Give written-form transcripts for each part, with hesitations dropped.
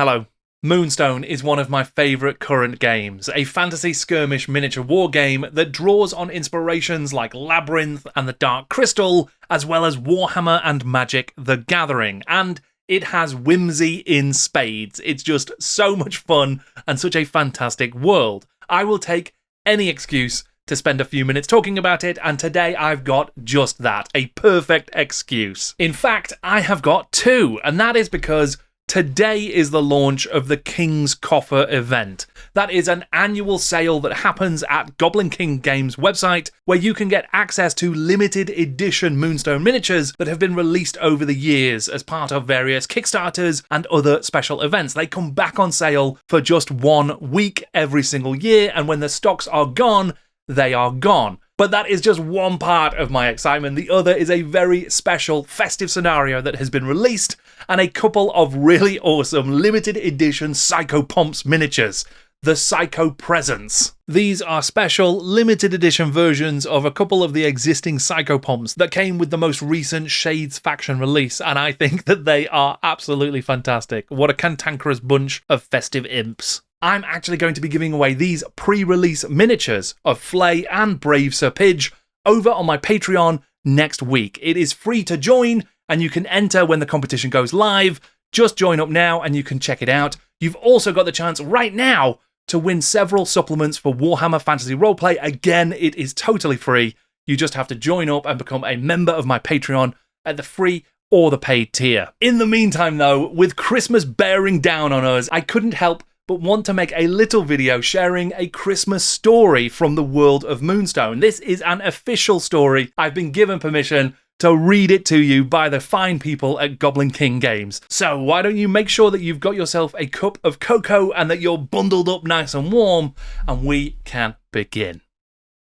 Hello. Moonstone is one of my favourite current games, a fantasy skirmish miniature war game that draws on inspirations like Labyrinth and the Dark Crystal, as well as Warhammer and Magic the Gathering, and it has whimsy in spades. It's just so much fun and such a fantastic world. I will take any excuse to spend a few minutes talking about it, and today I've got just that, a perfect excuse. In fact, I have got two, and that is because today is the launch of the Kings Coffer event. That is an annual sale that happens at Goblin King Games website, where you can get access to limited edition Moonstone miniatures that have been released over the years as part of various Kickstarters and other special events. They come back on sale for just 1 week every single year, and when the stocks are gone, they are gone. But that is just one part of my excitement. The other is a very special festive scenario that has been released, and a couple of really awesome limited edition Psychopomps miniatures, the Psycho Presents. These are special limited edition versions of a couple of the existing Psychopomps that came with the most recent Shades faction release, and I think that they are absolutely fantastic. What a cantankerous bunch of festive imps. I'm actually going to be giving away these pre-release miniatures of Flay and Brave Sir Pidge over on my Patreon next week. It is free to join, and you can enter when the competition goes live. Just join up now and you can check it out. You've also got the chance right now to win several supplements for Warhammer Fantasy Roleplay. Again, it is totally free. You just have to join up and become a member of my Patreon at the free or the paid tier. In the meantime though, with Christmas bearing down on us, I couldn't help but want to make a little video sharing a Christmas story from the world of Moonstone. This is an official story. I've been given permission to read it to you by the fine people at Goblin King Games. So why don't you make sure that you've got yourself a cup of cocoa and that you're bundled up nice and warm, and we can begin.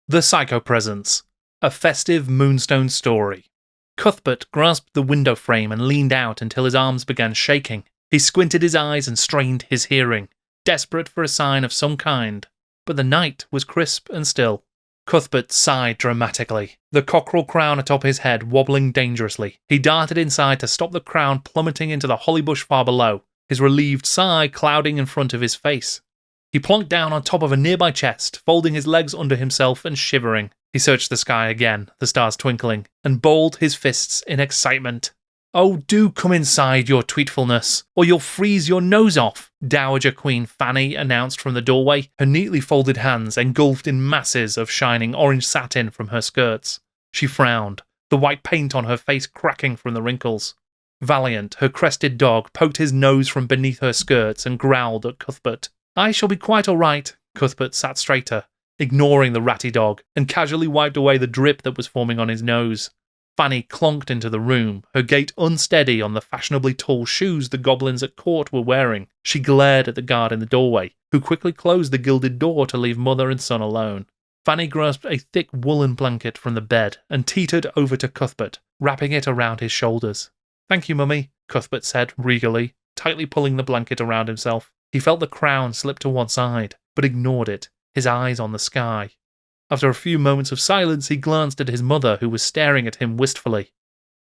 The Psycho Presents, a festive Moonstone story. Cuthbert grasped the window frame and leaned out until his arms began shaking. He squinted his eyes and strained his hearing, desperate for a sign of some kind, but the night was crisp and still. Cuthbert sighed dramatically, the cockerel crown atop his head wobbling dangerously. He darted inside to stop the crown plummeting into the holly bush far below, his relieved sigh clouding in front of his face. He plonked down on top of a nearby chest, folding his legs under himself and shivering. He searched the sky again, the stars twinkling, and balled his fists in excitement. "Oh, do come inside, your tweetfulness, or you'll freeze your nose off," Dowager Queen Fanny announced from the doorway, her neatly folded hands engulfed in masses of shining orange satin from her skirts. She frowned, the white paint on her face cracking from the wrinkles. Valiant, her crested dog, poked his nose from beneath her skirts and growled at Cuthbert. "I shall be quite all right." Cuthbert sat straighter, ignoring the ratty dog, and casually wiped away the drip that was forming on his nose. Fanny clonked into the room, her gait unsteady on the fashionably tall shoes the goblins at court were wearing. She glared at the guard in the doorway, who quickly closed the gilded door to leave mother and son alone. Fanny grasped a thick woolen blanket from the bed and teetered over to Cuthbert, wrapping it around his shoulders. "Thank you, Mummy," Cuthbert said regally, tightly pulling the blanket around himself. He felt the crown slip to one side, but ignored it, his eyes on the sky. After a few moments of silence, he glanced at his mother, who was staring at him wistfully.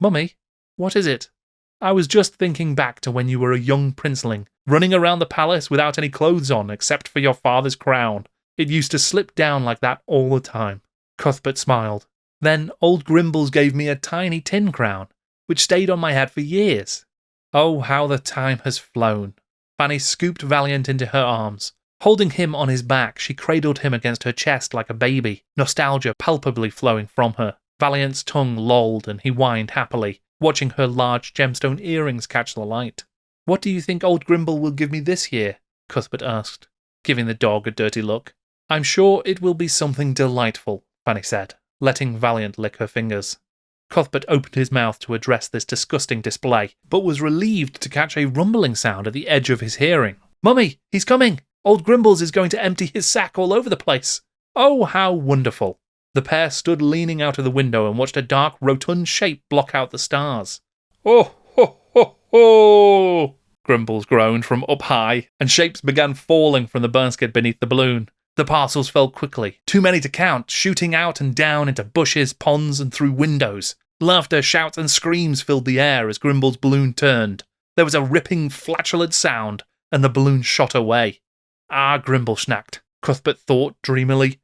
"Mummy, what is it?" "I was just thinking back to when you were a young princeling, running around the palace without any clothes on except for your father's crown. It used to slip down like that all the time." Cuthbert smiled. "Then old Grimbles gave me a tiny tin crown, which stayed on my head for years." "Oh, how the time has flown." Fanny scooped Valiant into her arms. Holding him on his back, she cradled him against her chest like a baby, nostalgia palpably flowing from her. Valiant's tongue lolled and he whined happily, watching her large gemstone earrings catch the light. "What do you think old Grimble will give me this year?" Cuthbert asked, giving the dog a dirty look. "I'm sure it will be something delightful," Fanny said, letting Valiant lick her fingers. Cuthbert opened his mouth to address this disgusting display, but was relieved to catch a rumbling sound at the edge of his hearing. "Mummy, he's coming! Old Grimbles is going to empty his sack all over the place." "Oh, how wonderful." The pair stood leaning out of the window and watched a dark, rotund shape block out the stars. "Oh, ho, ho, ho!" Grimbles groaned from up high, and shapes began falling from the basket beneath the balloon. The parcels fell quickly, too many to count, shooting out and down into bushes, ponds, and through windows. Laughter, shouts, and screams filled the air as Grimble's balloon turned. There was a ripping, flatulent sound, and the balloon shot away. Ah, Grimble schnacked, Cuthbert thought dreamily.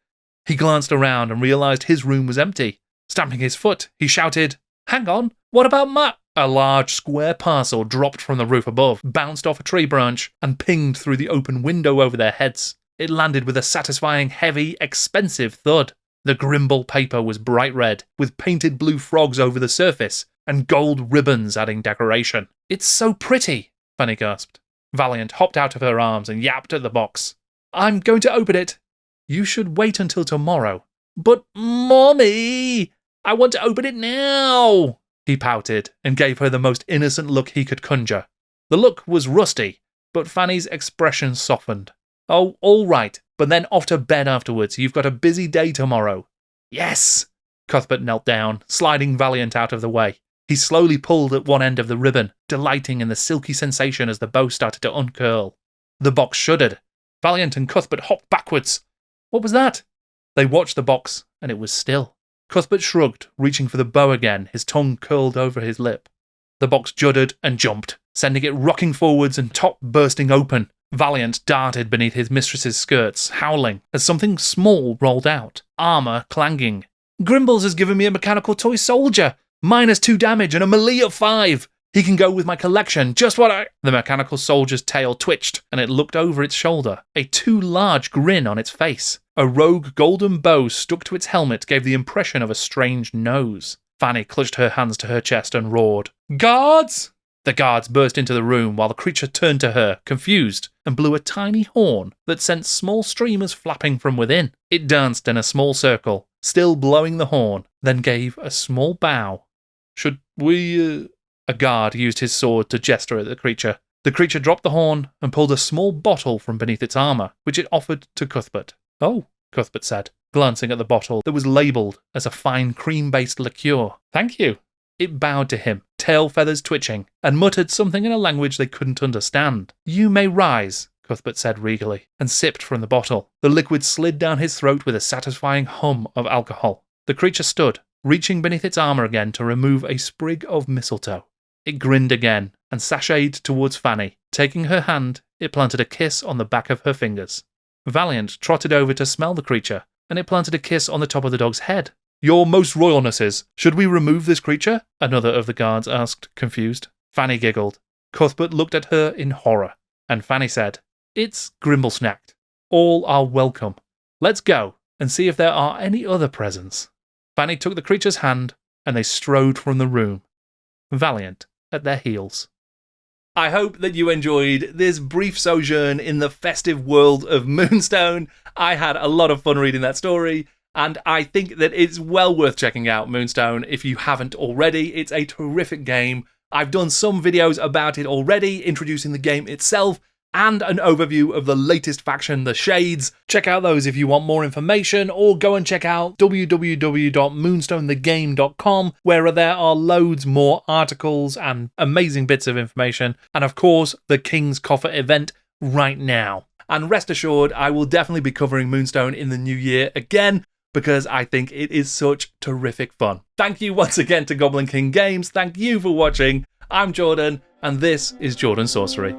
He glanced around and realised his room was empty. Stamping his foot, he shouted, "Hang on, what about my—" A large square parcel dropped from the roof above, bounced off a tree branch, and pinged through the open window over their heads. It landed with a satisfying, heavy, expensive thud. The Grimble paper was bright red, with painted blue frogs over the surface, and gold ribbons adding decoration. "It's so pretty," Fanny gasped. Valiant hopped out of her arms and yapped at the box. "I'm going to open it." "You should wait until tomorrow." "But, Mommy, I want to open it now." He pouted and gave her the most innocent look he could conjure. The look was rusty, but Fanny's expression softened. "Oh, all right, but then off to bed afterwards. You've got a busy day tomorrow." "Yes!" Cuthbert knelt down, sliding Valiant out of the way. He slowly pulled at one end of the ribbon, delighting in the silky sensation as the bow started to uncurl. The box shuddered. Valiant and Cuthbert hopped backwards. What was that? They watched the box, and it was still. Cuthbert shrugged, reaching for the bow again, his tongue curled over his lip. The box juddered and jumped, sending it rocking forwards and top bursting open. Valiant darted beneath his mistress's skirts, howling, as something small rolled out, armour clanging. "Grimbles has given me a mechanical toy soldier! -2 damage and a melee of 5! He can go with my collection, just what I—" The mechanical soldier's tail twitched, and it looked over its shoulder, a too large grin on its face. A rogue golden bow stuck to its helmet gave the impression of a strange nose. Fanny clutched her hands to her chest and roared, "Guards!" The guards burst into the room while the creature turned to her, confused, and blew a tiny horn that sent small streamers flapping from within. It danced in a small circle, still blowing the horn, then gave a small bow. "Should we—" A guard used his sword to gesture at the creature. The creature dropped the horn and pulled a small bottle from beneath its armour, which it offered to Cuthbert. "Oh," Cuthbert said, glancing at the bottle that was labelled as a fine cream-based liqueur. "Thank you." It bowed to him, tail feathers twitching, and muttered something in a language they couldn't understand. "You may rise," Cuthbert said regally, and sipped from the bottle. The liquid slid down his throat with a satisfying hum of alcohol. The creature stood, reaching beneath its armour again to remove a sprig of mistletoe. It grinned again and sashayed towards Fanny. Taking her hand, it planted a kiss on the back of her fingers. Valiant trotted over to smell the creature, and it planted a kiss on the top of the dog's head. "Your most royalnesses, should we remove this creature?" another of the guards asked, confused. Fanny giggled. Cuthbert looked at her in horror, and Fanny said, "It's Grimblesnacked. All are welcome. Let's go and see if there are any other presents." Fanny took the creature's hand, and they strode from the room, Valiant at their heels. I hope that you enjoyed this brief sojourn in the festive world of Moonstone. I had a lot of fun reading that story, and I think that it's well worth checking out Moonstone if you haven't already. It's a terrific game. I've done some videos about it already, introducing the game itself, and an overview of the latest faction, the Shades. Check out those if you want more information, or go and check out www.moonstonethegame.com, where there are loads more articles and amazing bits of information, and of course the Kings Coffer event right now. And rest assured, I will definitely be covering Moonstone in the new year again, because I think it is such terrific fun. Thank you once again to Goblin King Games. Thank you for watching. I'm Jordan, and this is Jordan Sorcery.